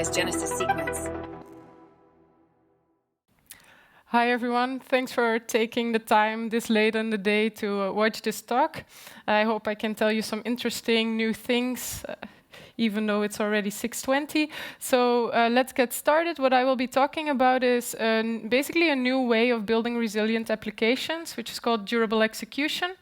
Simplifies Genesis sequence. Hi everyone, thanks for taking the time this late in the day to watch this talk. I hope I can tell you some interesting new things, even though it's already 6:20. So let's get started. What I will be talking about is basically a new way of building resilient applications, which is called durable execution.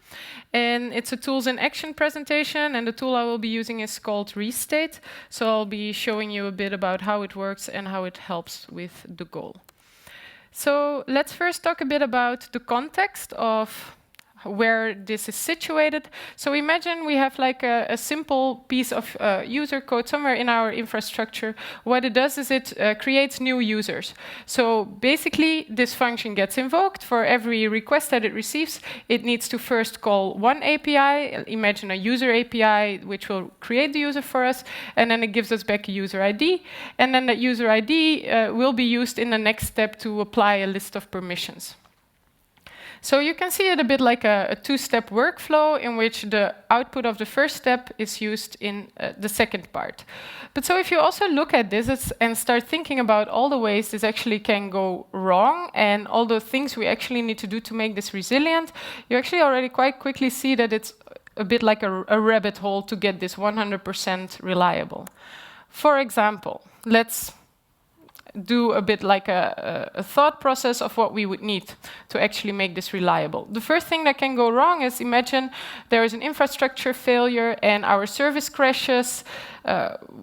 And it's a tools in action presentation, and the tool I will be using is called Restate. So I'll be showing you a bit about how it works and how it helps with the goal. So let's first talk a bit about the context of where this is situated. So imagine we have like a simple piece of user code somewhere in our infrastructure. What it does is it creates new users. So basically this function gets invoked. For every request that it receives, it needs to first call one API, imagine a user API, which will create the user for us, and then it gives us back a user ID. And then that user ID will be used in the next step to apply a list of permissions. So you can see it a bit like a two-step workflow in which the output of the first step is used in the second part. But so if you also look at this and start thinking about all the ways this actually can go wrong and all the things we actually need to do to make this resilient, you actually already quite quickly see that it's a bit like a rabbit hole to get this 100% reliable. For example, let's do a bit like a thought process of what we would need to actually make this reliable. The first thing that can go wrong is imagine there is an infrastructure failure and our service crashes.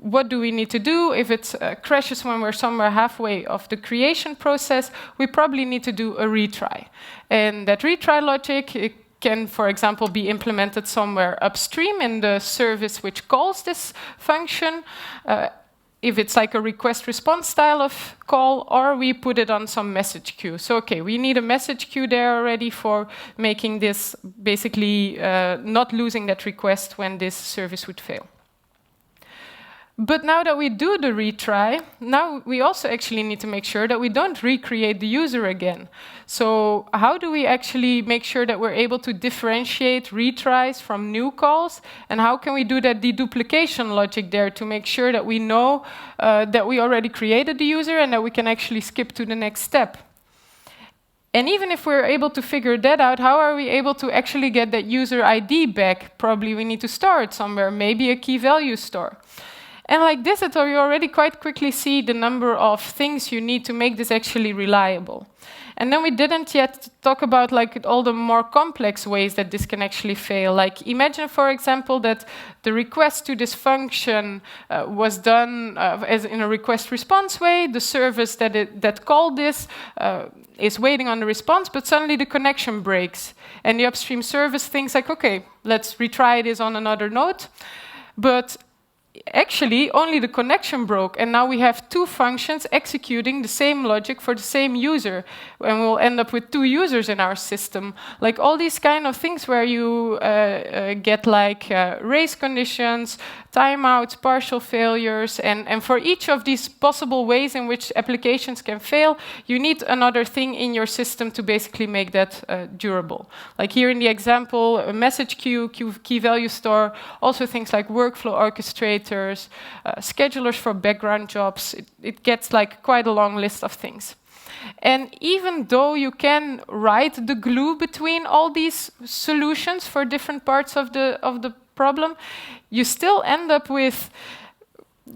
What do we need to do? If it crashes when we're somewhere halfway of the creation process, we probably need to do a retry. And that retry logic can, for example, be implemented somewhere upstream in the service which calls this function. If it's like a request-response style of call, or we put it on some message queue. So, okay, we need a message queue there already for making this basically not losing that request when this service would fail. But now that we do the retry, now we also actually need to make sure that we don't recreate the user again. So how do we actually make sure that we're able to differentiate retries from new calls? And how can we do that deduplication logic there to make sure that we know that we already created the user and that we can actually skip to the next step? And even if we're able to figure that out, how are we able to actually get that user ID back? Probably we need to store it somewhere, maybe a key value store. And like this, you already quite quickly see the number of things you need to make this actually reliable. And then we didn't yet talk about like all the more complex ways that this can actually fail. Like imagine, for example, that the request to this function was done as in a request-response way. The service that called this is waiting on the response, but suddenly the connection breaks. And the upstream service thinks like, okay, let's retry this on another node. But actually, only the connection broke, and now we have two functions executing the same logic for the same user, and we'll end up with two users in our system. Like all these kind of things where you get like race conditions, timeouts, partial failures, and for each of these possible ways in which applications can fail, you need another thing in your system to basically make that durable. Like here in the example, a message queue, key value store, also things like workflow orchestrators, schedulers for background jobs. It gets like quite a long list of things. And even though you can write the glue between all these solutions for different parts of the problem, you still end up with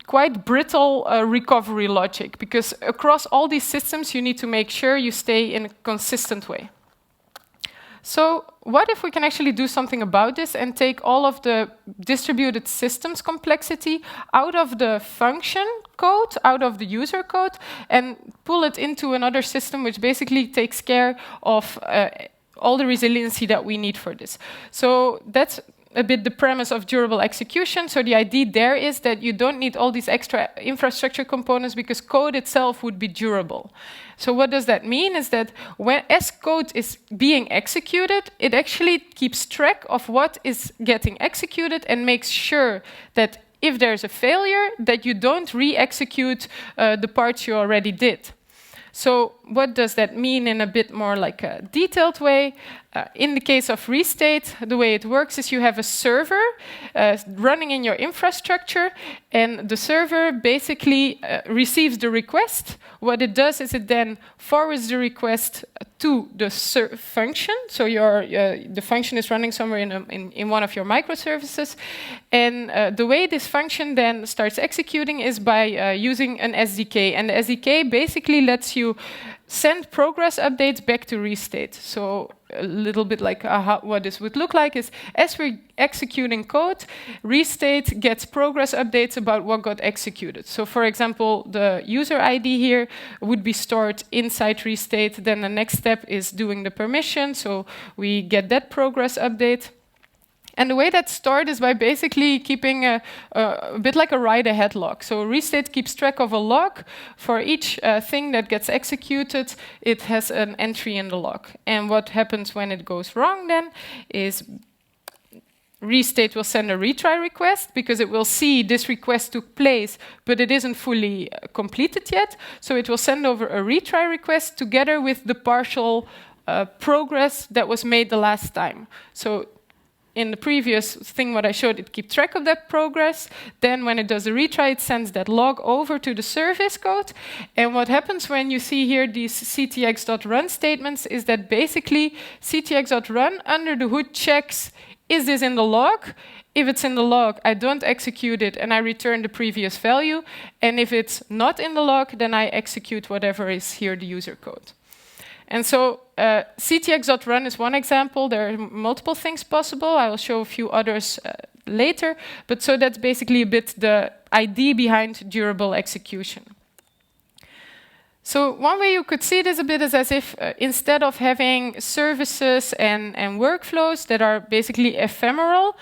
quite brittle recovery logic, because across all these systems you need to make sure you stay in a consistent way. So what if we can actually do something about this and take all of the distributed systems complexity out of the function code, out of the user code, and pull it into another system which basically takes care of all the resiliency that we need for this? So that's a bit the premise of durable execution. So the idea there is that you don't need all these extra infrastructure components because code itself would be durable. So what does that mean is that as code is being executed, it actually keeps track of what is getting executed and makes sure that if there's a failure, that you don't re-execute the parts you already did. So what does that mean in a bit more like a detailed way? In the case of Restate, the way it works is you have a server running in your infrastructure, and the server basically receives the request. What it does is it then forwards the request to the function. So the function is running somewhere in one of your microservices. And the way this function then starts executing is by using an SDK. And the SDK basically lets you send progress updates back to Restate. So a little bit like what this would look like is, as we're executing code, Restate gets progress updates about what got executed. So for example, the user ID here would be stored inside Restate. Then the next step is doing the permission. So we get that progress update. And the way that's stored is by basically keeping a bit like a write-ahead log. So Restate keeps track of a log. For each thing that gets executed, it has an entry in the log. And what happens when it goes wrong then is Restate will send a retry request because it will see this request took place, but it isn't fully completed yet. So it will send over a retry request together with the partial progress that was made the last time. So in the previous thing what I showed, it keeps track of that progress. Then when it does a retry, it sends that log over to the service code. And what happens when you see here these ctx.run statements is that basically ctx.run under the hood checks, is this in the log? If it's in the log, I don't execute it and I return the previous value. And if it's not in the log, then I execute whatever is here, the user code. And so ctx.run is one example. There are multiple things possible. I will show a few others later. But so that's basically a bit the idea behind durable execution. So one way you could see this a bit is as if instead of having services and workflows that are basically ephemeral,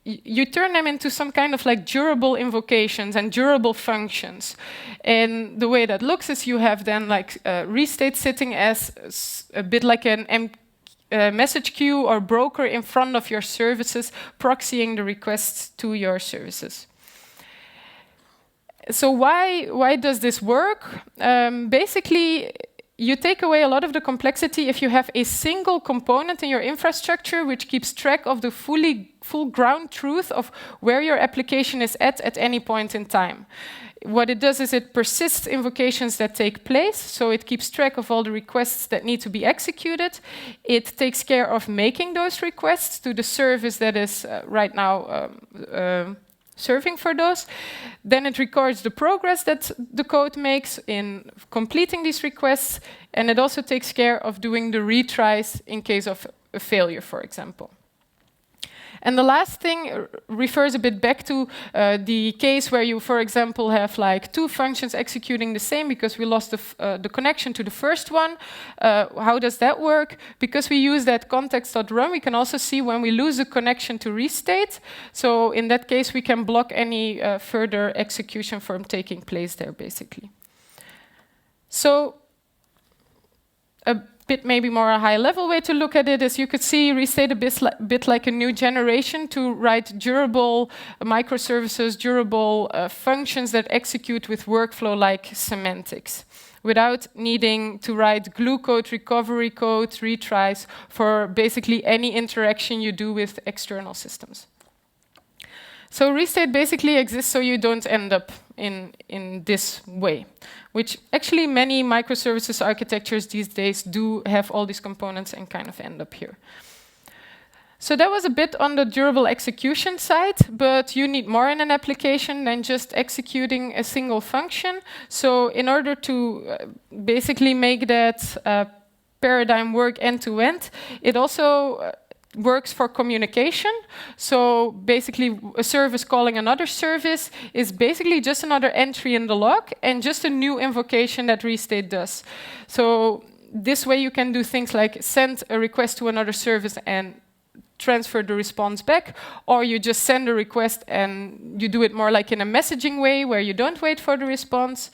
you turn them into some kind of like durable invocations and durable functions. And the way that looks is you have then like Restate sitting as a bit like an message queue or broker in front of your services, proxying the requests to your services. So why does this work? Basically, you take away a lot of the complexity if you have a single component in your infrastructure which keeps track of the full ground truth of where your application is at any point in time. What it does is it persists invocations that take place, so it keeps track of all the requests that need to be executed. It takes care of making those requests to the service that is right now serving for those. Then it records the progress that the code makes in completing these requests, and it also takes care of doing the retries in case of a failure, for example. And the last thing refers a bit back to the case where you, for example, have like two functions executing the same because we lost the connection to the first one. How does that work? Because we use that context.run, we can also see when we lose the connection to Restate. So in that case, we can block any further execution from taking place there, basically. So a bit maybe more a high-level way to look at it is you could see Restate a bit like a new generation to write durable microservices, durable functions that execute with workflow-like semantics without needing to write glue code, recovery code, retries for basically any interaction you do with external systems. So Restate basically exists so you don't end up in this way, which actually many microservices architectures these days do have all these components and kind of end up here. So that was a bit on the durable execution side, but you need more in an application than just executing a single function. So in order to basically make that paradigm work end-to-end, it also works for communication. So basically a service calling another service is basically just another entry in the log and just a new invocation that Restate does. So this way you can do things like send a request to another service and transfer the response back, or you just send a request and you do it more like in a messaging way where you don't wait for the response.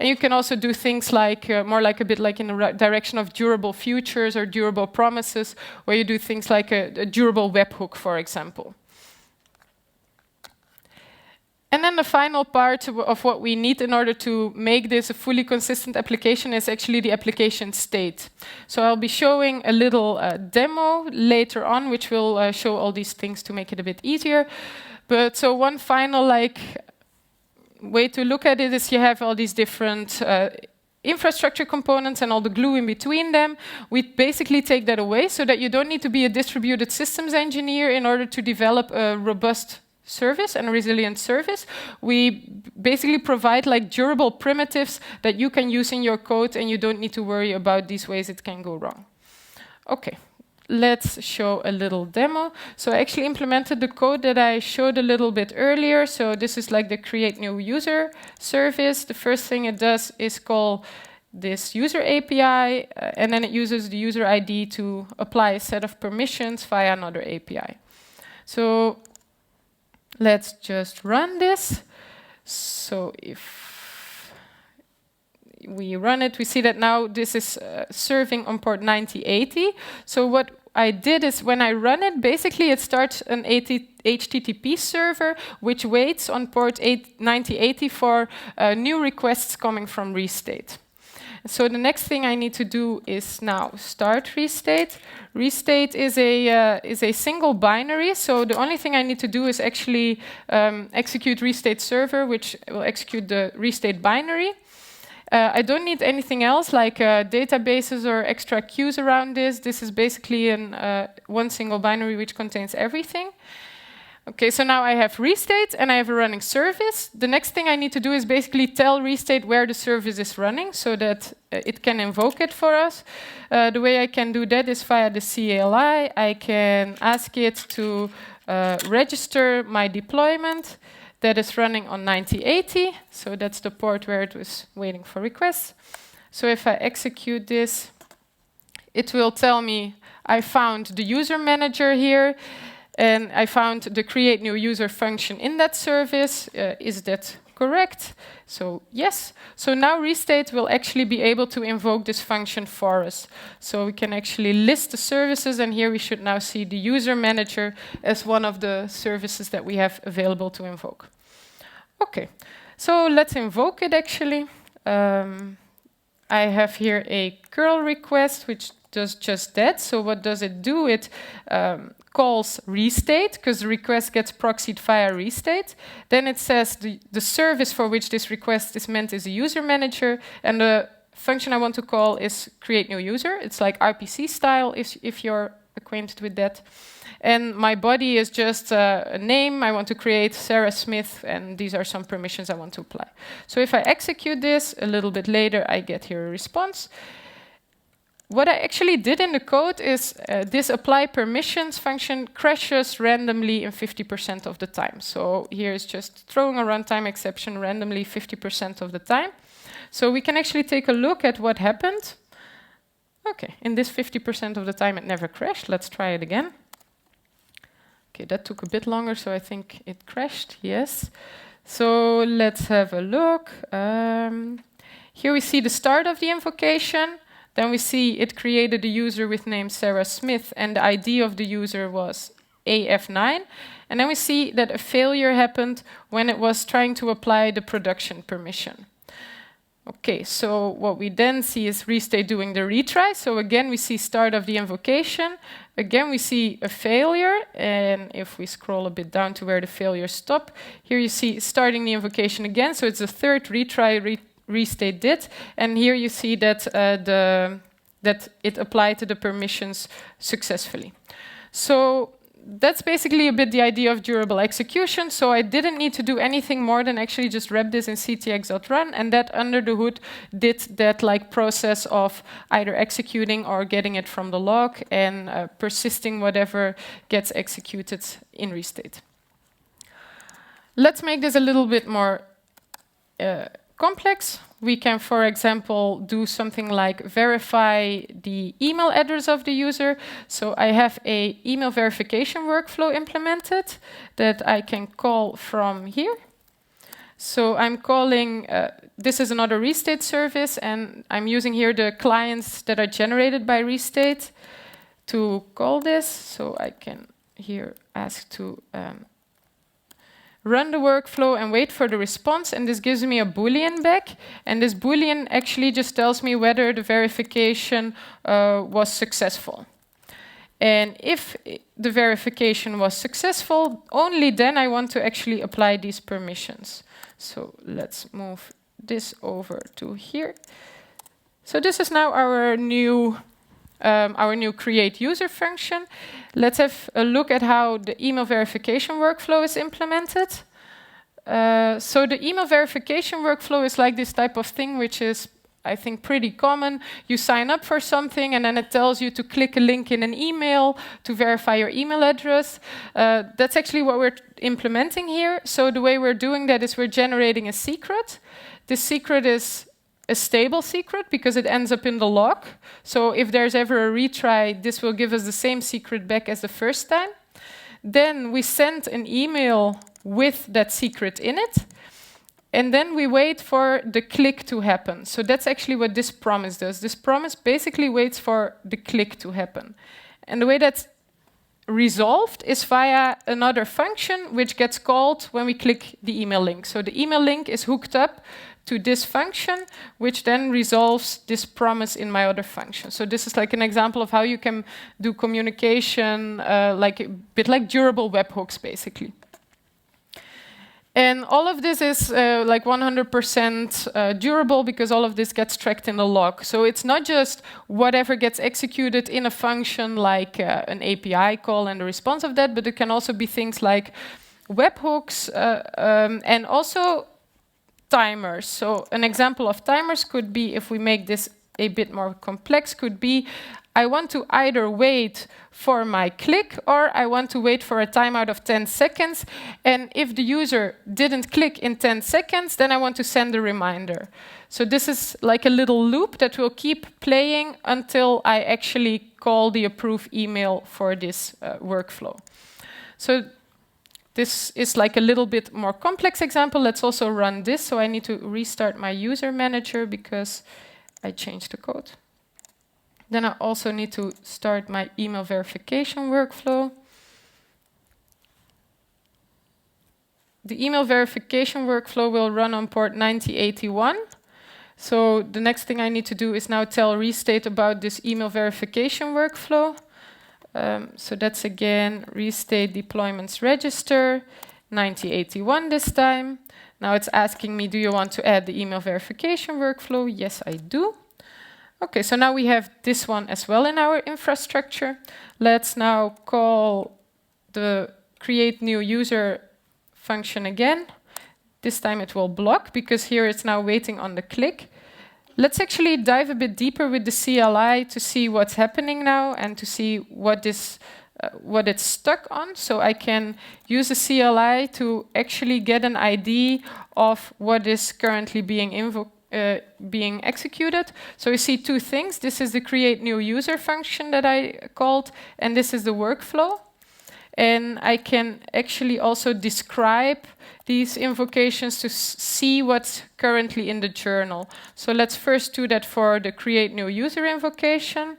And you can also do things like more like a bit like in the direction of durable futures or durable promises, where you do things like a durable webhook, for example. And then the final part of what we need in order to make this a fully consistent application is actually the application state. So I'll be showing a little demo later on, which will show all these things to make it a bit easier. But so one final way to look at it is you have all these different infrastructure components and all the glue in between them. We basically take that away so that you don't need to be a distributed systems engineer in order to develop a robust service and a resilient service. We basically provide like durable primitives that you can use in your code, and you don't need to worry about these ways it can go wrong. Okay, let's show a little demo. So I actually implemented the code that I showed a little bit earlier. So this is like the create new user service. The first thing it does is call this user API, and then it uses the user ID to apply a set of permissions via another API. So let's just run this. So if we run it, we see that now this is serving on port 9080. So what I did is when I run it, basically it starts an HTTP server, which waits on port 9080 for new requests coming from Restate. So the next thing I need to do is now start Restate. Restate is a single binary, so the only thing I need to do is actually execute Restate server, which will execute the Restate binary. I don't need anything else like databases or extra queues around this. This is basically one single binary which contains everything. Okay, so now I have Restate and I have a running service. The next thing I need to do is basically tell Restate where the service is running so that it can invoke it for us. The way I can do that is via the CLI. I can ask it to register my deployment that is running on 9080. So that's the port where it was waiting for requests. So if I execute this, it will tell me I found the user manager here. And I found the create new user function in that service. Is that correct? So yes. So now Restate will actually be able to invoke this function for us. So we can actually list the services, and here we should now see the user manager as one of the services that we have available to invoke. Okay, so let's invoke it actually. I have here a curl request, which does just that. So what does it do? It calls Restate, because the request gets proxied via Restate. Then it says the service for which this request is meant is a user manager, and the function I want to call is create new user. It's like RPC style, if you're acquainted with that. And my body is just a name. I want to create Sarah Smith, and these are some permissions I want to apply. So if I execute this, a little bit later, I get here a response. What I actually did in the code is this apply permissions function crashes randomly in 50% of the time. So here is just throwing a runtime exception randomly 50% of the time. So we can actually take a look at what happened. Okay, in this 50% of the time it never crashed. Let's try it again. Okay, that took a bit longer, so I think it crashed, yes. So let's have a look. Here we see the start of the invocation. Then we see it created a user with name Sarah Smith, and the ID of the user was AF9. And then we see that a failure happened when it was trying to apply the production permission. Okay, so what we then see is Restate doing the retry. So again, we see start of the invocation. Again, we see a failure. And if we scroll a bit down to where the failures stop, here you see starting the invocation again. So it's the third retry Restate did. And here you see that, that it applied to the permissions successfully. So that's basically a bit the idea of durable execution. So I didn't need to do anything more than actually just wrap this in ctx.run, and that under the hood did that like process of either executing or getting it from the log and persisting whatever gets executed in Restate. Let's make this a little bit more complex. We can, for example, do something like verify the email address of the user. So I have an email verification workflow implemented that I can call from here. So I'm calling, this is another Restate service, and I'm using here the clients that are generated by Restate to call this. So I can here ask to run the workflow and wait for the response, and this gives me a Boolean back, and this Boolean actually just tells me whether the verification was successful. And if the verification was successful, only then I want to actually apply these permissions. So let's move this over to here. So this is now our new create user function. Let's have a look at how the email verification workflow is implemented. So the email verification workflow is like this type of thing, which is, I think, pretty common. You sign up for something, and then it tells you to click a link in an email to verify your email address. That's actually what we're implementing here. So the way we're doing that is we're generating a secret. This secret is a stable secret because it ends up in the log. So if there's ever a retry, this will give us the same secret back as the first time. Then we send an email with that secret in it. And then we wait for the click to happen. So that's actually what this promise does. This promise basically waits for the click to happen. And the way that's resolved is via another function which gets called when we click the email link. So the email link is hooked up to this function, which then resolves this promise in my other function. So this is like an example of how you can do communication, like a bit like durable webhooks, basically. And all of this is like 100% durable because all of this gets tracked in the log. So it's not just whatever gets executed in a function like an API call and the response of that, but it can also be things like webhooks and also timers. So an example of timers could be, if we make this a bit more complex, could be I want to either wait for my click or I want to wait for a timeout of 10 seconds. And if the user didn't click in 10 seconds, then I want to send a reminder. So this is like a little loop that will keep playing until I actually call the approve email for this workflow. So this is like a little bit more complex example. Let's also run this. So I need to restart my user manager because I changed the code. Then I also need to start my email verification workflow. The email verification workflow will run on port 9081. So the next thing I need to do is now tell Restate about this email verification workflow. So that's again Restate deployments register, 9081 this time. Now it's asking me, do you want to add the email verification workflow? Yes, I do. Okay, so now we have this one as well in our infrastructure. Let's now call the create new user function again. This time it will block because here it's now waiting on the click. Let's actually dive a bit deeper with the CLI to see what's happening now and to see what it's stuck on. So I can use the CLI to actually get an ID of what is currently being executed. So you see two things. This is the create new user function that I called, and this is the workflow. And I can actually also describe these invocations to see what's currently in the journal. So let's first do that for the create new user invocation.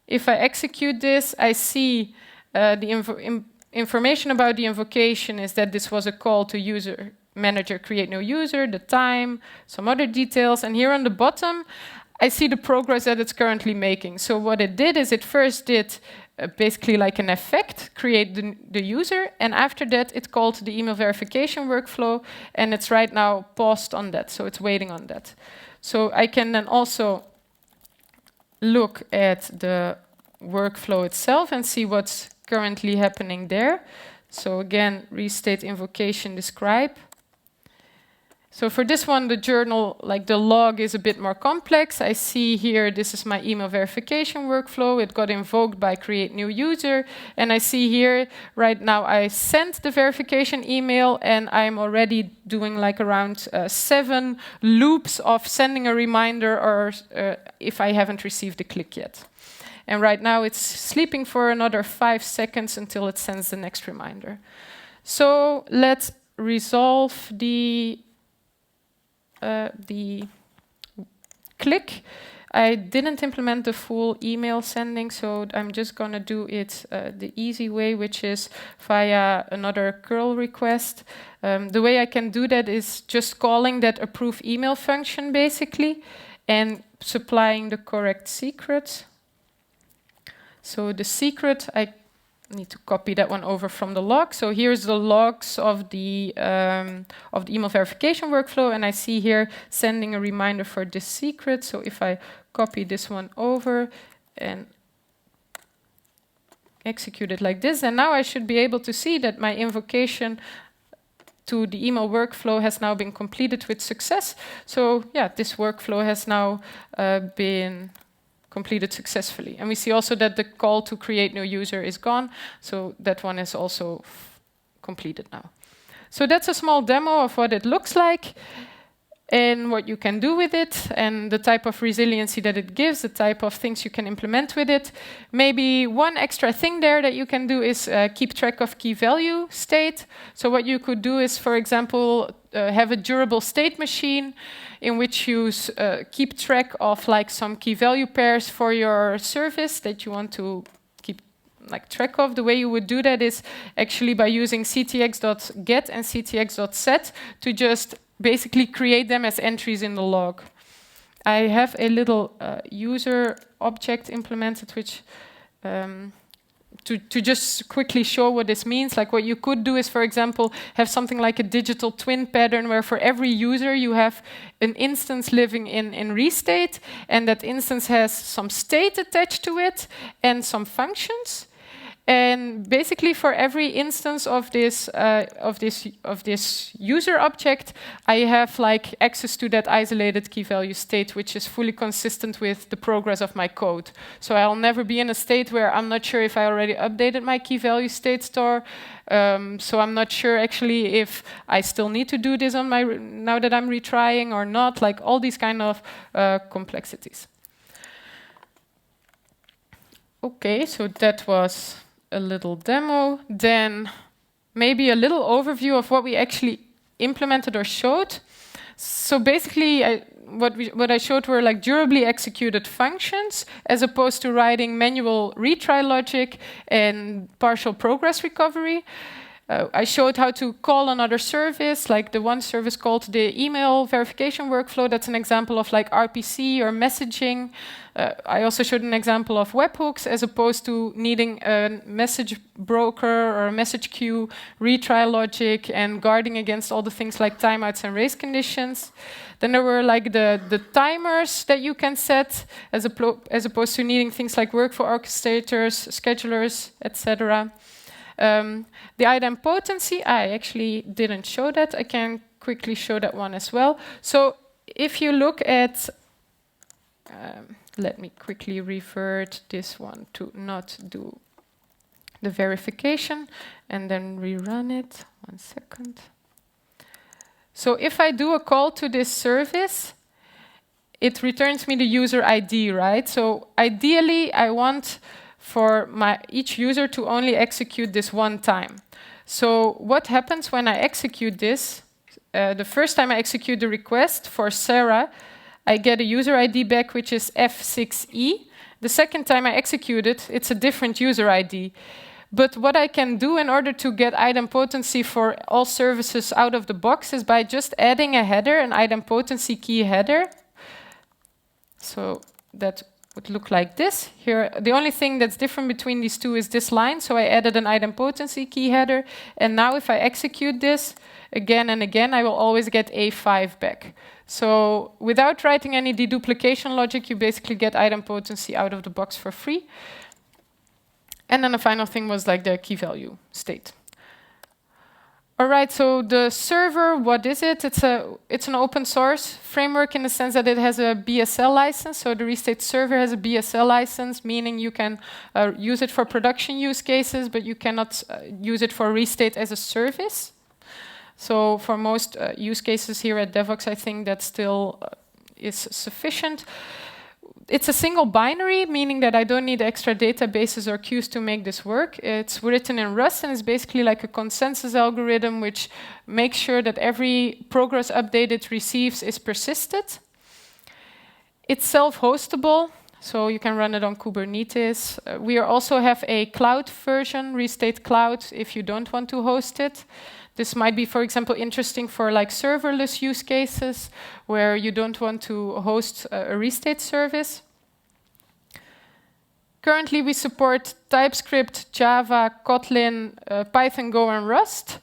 If I execute this, I see the information about the invocation is that this was a call to user manager create new user, the time, some other details. And here on the bottom, I see the progress that it's currently making. So what it did is it first did basically like an effect, create the user, and after that it called the email verification workflow, and it's right now paused on that, so it's waiting on that. So I can then also look at the workflow itself and see what's currently happening there. So again, restate invocation describe. So for this one, the journal, like the log, is a bit more complex. I see here, this is my email verification workflow. It got invoked by create new user. And I see here, right now, I sent the verification email, and I'm already doing like around 7 loops of sending a reminder or if I haven't received a click yet. And right now, it's sleeping for another 5 seconds until it sends the next reminder. So let's resolve the click. I didn't implement the full email sending, so I'm just going to do it the easy way, which is via another curl request. The way I can do that is just calling that approve email function, basically, and supplying the correct secret. So the secret, I need to copy that one over from the log. So here's the logs of the email verification workflow, and I see here sending a reminder for this secret. So if I copy this one over and execute it like this, and now I should be able to see that my invocation to the email workflow has now been completed with success. So yeah, this workflow has now been completed successfully. And we see also that the call to create new user is gone. So that one is also completed now. So that's a small demo of what it looks like and what you can do with it and the type of resiliency that it gives, the type of things you can implement with it. Maybe one extra thing there that you can do is keep track of key value state. So what you could do is, for example, have a durable state machine in which you keep track of like some key value pairs for your service that you want to keep like track of. The way you would do that is actually by using ctx.get and ctx.set to just basically create them as entries in the log. I have a little user object implemented, which to just quickly show what this means. Like what you could do is, for example, have something like a digital twin pattern where for every user you have an instance living in Restate, and that instance has some state attached to it and some functions. And basically, for every instance of this user object, I have like access to that isolated key value state, which is fully consistent with the progress of my code. So I'll never be in a state where I'm not sure if I already updated my key value state store. So I'm not sure actually if I still need to do this on my now that I'm retrying or not. Like all these kind of complexities. Okay, so that was a little demo, then maybe a little overview of what we actually implemented or showed. So basically, what I showed were like durably executed functions as opposed to writing manual retry logic and partial progress recovery. I showed how to call another service, like the one service called the email verification workflow. That's an example of like RPC or messaging. I also showed an example of webhooks as opposed to needing a message broker or a message queue, retry logic, and guarding against all the things like timeouts and race conditions. Then there were like the timers that you can set as opposed to needing things like workflow orchestrators, schedulers, etc. The idempotency, I actually didn't show that. I can quickly show that one as well. So if you look at, let me quickly revert this one to not do the verification and then rerun it. 1 second. So if I do a call to this service, it returns me the user ID, right? So ideally, I want for each user to only execute this one time. So what happens when I execute this? The first time I execute the request for Sarah, I get a user ID back, which is F6E. The second time I execute it, it's a different user ID. But what I can do in order to get idempotency for all services out of the box is by just adding a header, an idempotency key header. So that would look like this. Here, the only thing that's different between these two is this line. So I added an idempotency key header. And now if I execute this again and again, I will always get A5 back. So without writing any deduplication logic, you basically get idempotency out of the box for free. And then the final thing was like the key value state. All right, so the server, what is it? It's an open source framework in the sense that it has a BSL license. So the Restate server has a BSL license, meaning you can use it for production use cases, but you cannot use it for Restate as a service. So for most use cases here at Devox, I think that still is sufficient. It's a single binary, meaning that I don't need extra databases or queues to make this work. It's written in Rust, and it's basically like a consensus algorithm which makes sure that every progress update it receives is persisted. It's self-hostable, so you can run it on Kubernetes. We also have a cloud version, Restate Cloud, if you don't want to host it. This might be, for example, interesting for like serverless use cases where you don't want to host a Restate service. Currently, we support TypeScript, Java, Kotlin, Python, Go, and Rust.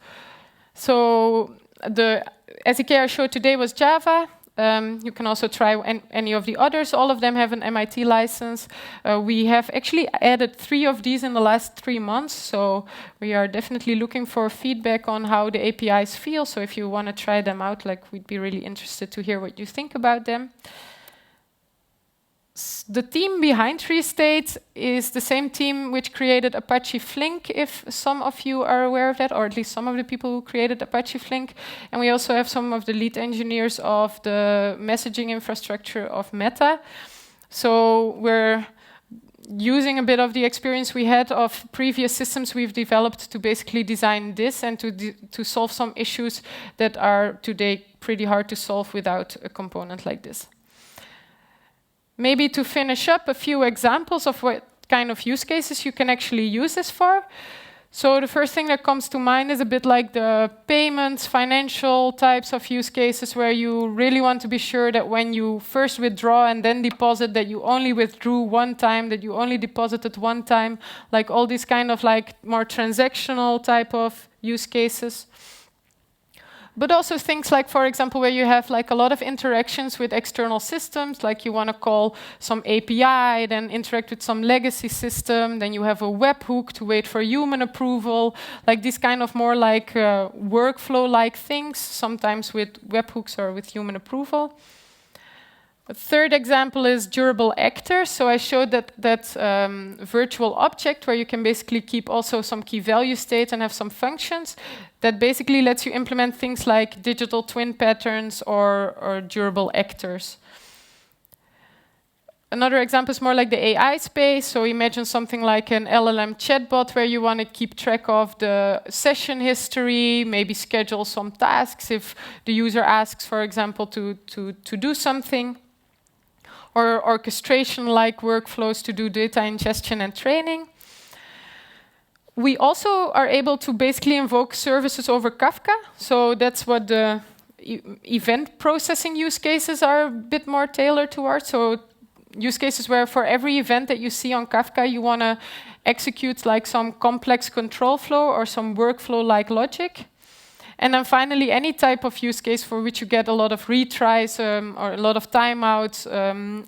So the SDK I showed today was Java. You can also try any of the others. All of them have an MIT license. We have actually added 3 of these in the last 3 months, so we are definitely looking for feedback on how the APIs feel. So if you want to try them out, like, we'd be really interested to hear what you think about them. The team behind Restate is the same team which created Apache Flink, if some of you are aware of that, or at least some of the people who created Apache Flink. And we also have some of the lead engineers of the messaging infrastructure of Meta. So we're using a bit of the experience we had of previous systems we've developed to basically design this and to solve some issues that are today pretty hard to solve without a component like this. Maybe to finish up, a few examples of what kind of use cases you can actually use this for. So the first thing that comes to mind is a bit like the payments, financial types of use cases where you really want to be sure that when you first withdraw and then deposit, that you only withdrew one time, that you only deposited one time, like all these kind of like more transactional type of use cases. But also things like, for example, where you have like a lot of interactions with external systems, like you want to call some API, then interact with some legacy system, then you have a webhook to wait for human approval, like these kind of more like workflow-like things, sometimes with webhooks or with human approval. A third example is durable actors. So I showed that virtual object where you can basically keep also some key value states and have some functions that basically lets you implement things like digital twin patterns or durable actors. Another example is more like the AI space. So imagine something like an LLM chatbot where you want to keep track of the session history, maybe schedule some tasks if the user asks, for example, to do something. Or orchestration-like workflows to do data ingestion and training. We also are able to basically invoke services over Kafka. So that's what the event processing use cases are a bit more tailored towards. So use cases where for every event that you see on Kafka, you want to execute like some complex control flow or some workflow-like logic. And then finally, any type of use case for which you get a lot of retries or a lot of timeouts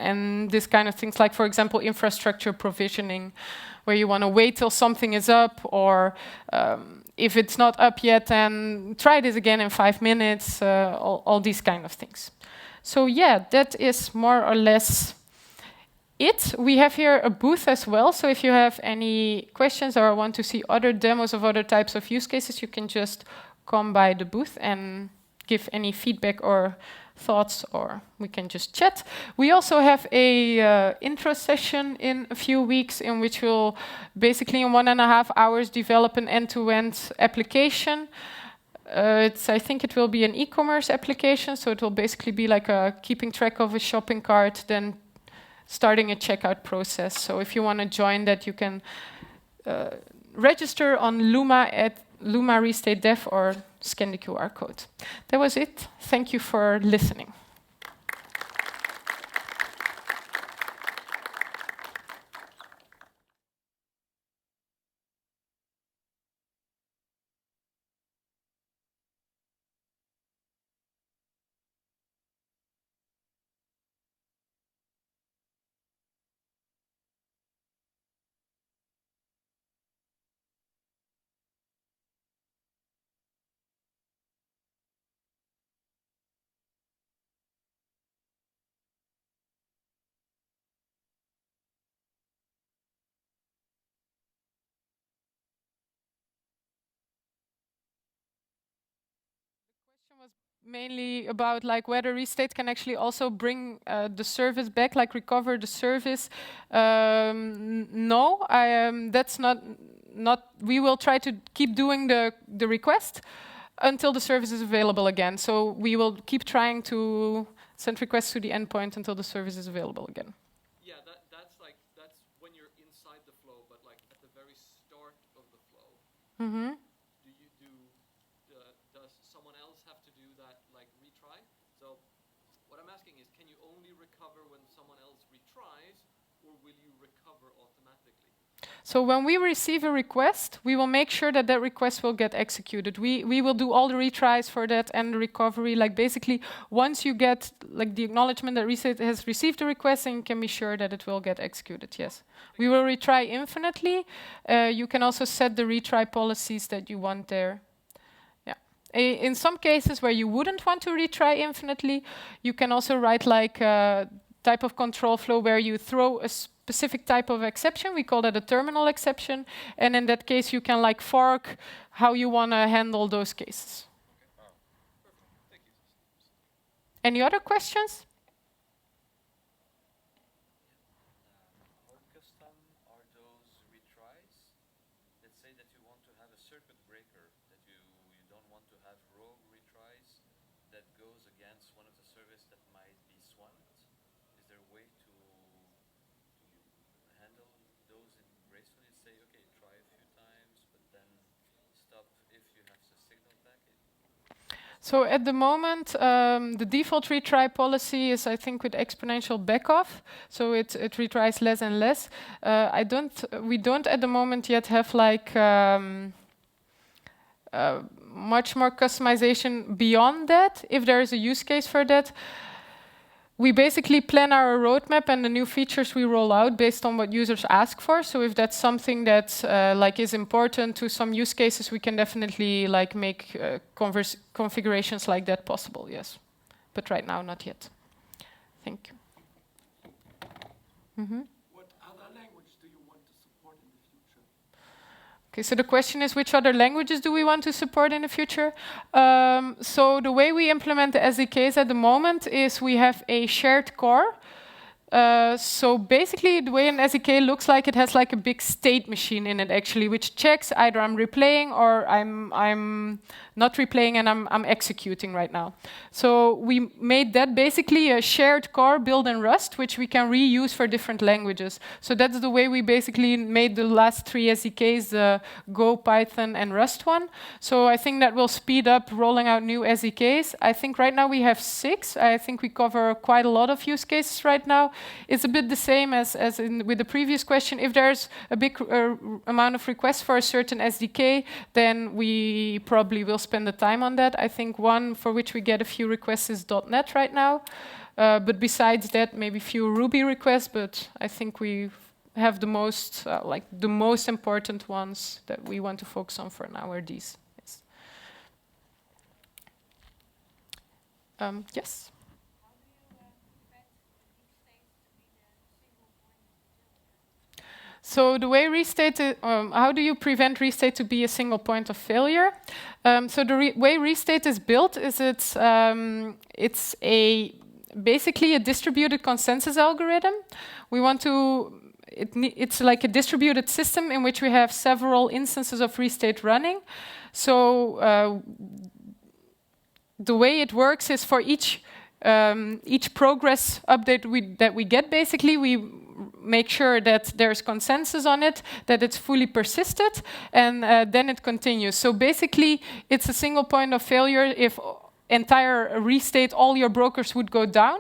and this kind of things, like, for example, infrastructure provisioning, where you want to wait till something is up, or if it's not up yet, then try this again in 5 minutes, all these kind of things. So yeah, that is more or less it. We have here a booth as well, so if you have any questions or want to see other demos of other types of use cases, you can just come by the booth and give any feedback or thoughts, or we can just chat. We also have a intro session in a few weeks in which we'll basically in 1.5 hours develop an end-to-end application. I think it will be an e-commerce application, so it will basically be like keeping track of a shopping cart, then starting a checkout process. So if you want to join that, you can register on Luma Restate Dev or scan the QR code. That was it. Thank you for listening. Was mainly about like whether Restate can actually also bring the service back, like recover the service. No, that's not. We will try to keep doing the request until the service is available again. So we will keep trying to send requests to the endpoint until the service is available again. Yeah, that's when you're inside the flow, but like at the very start of the flow. Mm-hmm. Does someone else have to do that, like retry? So what I'm asking is, can you only recover when someone else retries, or will you recover automatically? So when we receive a request, we will make sure that that request will get executed. We will do all the retries for that and the recovery. Like basically, once you get like the acknowledgement that Restate has received the request, then you can be sure that it will get executed. Yes, we will retry infinitely. You can also set the retry policies that you want there. Yeah. In some cases where you wouldn't want to retry infinitely, you can also write like a type of control flow where you throw a specific type of exception. We call that a terminal exception. And in that case, you can like fork how you want to handle those cases. Okay. Perfect. Thank you. Any other questions? How custom are those retries? Let's say that you want to have a circuit breaker, that you don't want to have rogue retries that goes against one of the service that might be swamped. Is there a way to handle those in gracefully? Say, okay, try a few times, but then stop if you have the signal packet. So at the moment, the default retry policy is, I think, with exponential backoff. So it retries less and less. We don't at the moment yet have like much more customization beyond that. If there is a use case for that, we basically plan our roadmap and the new features we roll out based on what users ask for. So if that's something that like is important to some use cases, we can definitely like make configurations like that possible. Yes, but right now not yet. Thank you. Mm-hmm. What other language do you want to support in the future? Okay, so the question is, which other languages do we want to support in the future? So the way we implement the SDKs at the moment is we have a shared core. So basically, the way an SDK looks like, it has like a big state machine in it, actually, which checks either I'm replaying or I'm not replaying and I'm executing right now. So we made that basically a shared core built in Rust, which we can reuse for different languages. So that's the way we basically made the last 3 SDKs, Go, Python, and Rust one. So I think that will speed up rolling out new SDKs. I think right now we have 6. I think we cover quite a lot of use cases right now. It's a bit the same as with the previous question. If there's a big amount of requests for a certain SDK, then we probably will spend the time on that. I think one for which we get a few requests is .NET right now. But besides that, maybe few Ruby requests, but I think we have the most, like the most important ones that we want to focus on for now are these. Yes. Yes? So the way Restate, how do you prevent Restate to be a single point of failure? So the way Restate is built is it's basically a distributed consensus algorithm. We want to, it's like a distributed system in which we have several instances of Restate running. So the way it works is for each progress update that we get, basically, we make sure that there's consensus on it, that it's fully persisted, and then it continues. So basically, it's a single point of failure if entire Restate, all your brokers would go down.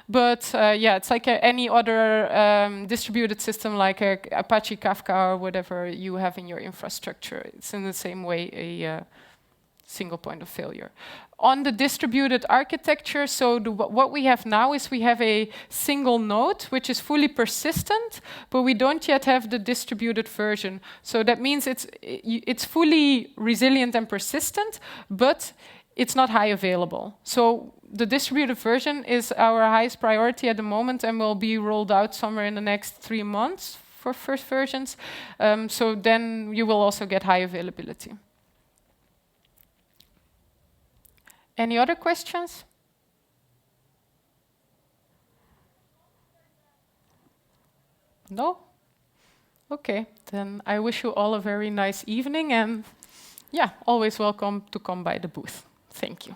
But yeah, it's like any other distributed system, like Apache Kafka or whatever you have in your infrastructure. It's in the same way a single point of failure. On the distributed architecture, so what we have now is we have a single node, which is fully persistent, but we don't yet have the distributed version. So that means it's fully resilient and persistent, but it's not high available. So the distributed version is our highest priority at the moment and will be rolled out somewhere in the next 3 months for first versions. So then you will also get high availability. Any other questions? No? Okay, then I wish you all a very nice evening and yeah, always welcome to come by the booth. Thank you.